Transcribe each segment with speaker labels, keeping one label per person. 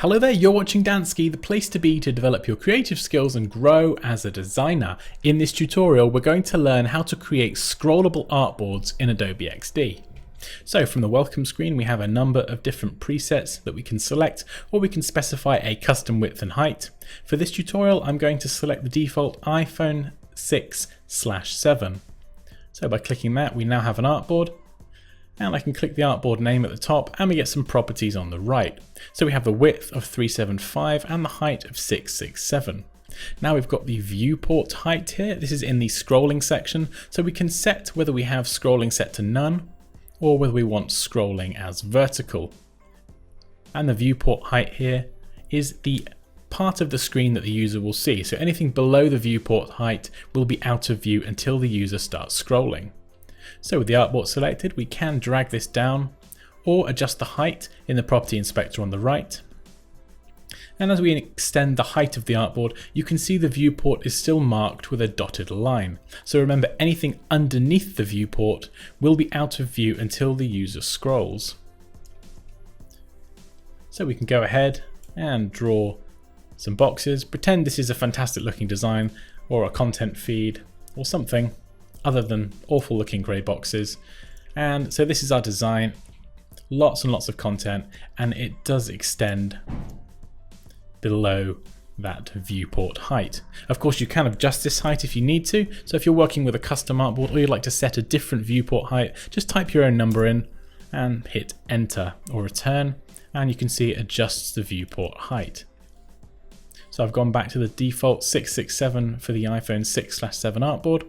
Speaker 1: Hello there, you're watching Dansky, the place to be to develop your creative skills and grow as a designer. In this tutorial, we're going to learn how to create scrollable artboards in Adobe XD. So from the welcome screen, we have a number of different presets that we can select, or we can specify a custom width and height. For this tutorial, I'm going to select the default iPhone 6/7. So by clicking that, we now have an artboard. And I can click the artboard name at the top and we get some properties on the right. So we have the width of 375 and the height of 667. Now we've got the viewport height here. This is in the scrolling section. So we can set whether we have scrolling set to none or whether we want scrolling as vertical. And the viewport height here is the part of the screen that the user will see. So anything below the viewport height will be out of view until the user starts scrolling. So with the artboard selected, we can drag this down or adjust the height in the property inspector on the right. And as we extend the height of the artboard, you can see the viewport is still marked with a dotted line. So remember, anything underneath the viewport will be out of view until the user scrolls. So we can go ahead and draw some boxes. Pretend this is a fantastic looking design or a content feed or something other than awful looking grey boxes. And so this is our design, lots and lots of content, and it does extend below that viewport height. Of course, you can adjust this height if you need to. So if you're working with a custom artboard or you'd like to set a different viewport height, just type your own number in and hit enter or return, and you can see it adjusts the viewport height. So I've gone back to the default 667 for the iPhone 6/7 artboard.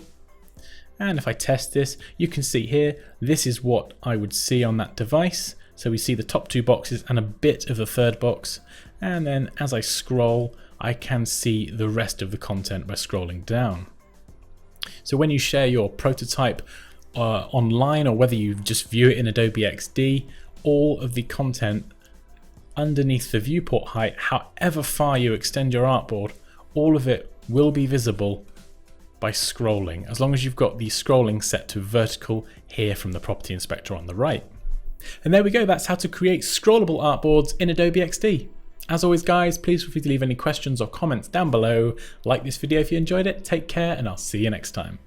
Speaker 1: And if I test this, you can see here, this is what I would see on that device. So we see the top two boxes and a bit of the third box. And then as I scroll, I can see the rest of the content by scrolling down. So when you share your prototype online, or whether you just view it in Adobe XD, all of the content underneath the viewport height, however far you extend your artboard, all of it will be visible by scrolling, as long as you've got the scrolling set to vertical here from the property inspector on the right. And there we go, that's how to create scrollable artboards in Adobe XD. As always guys, please feel free to leave any questions or comments down below. Like this video if you enjoyed it, take care, and I'll see you next time.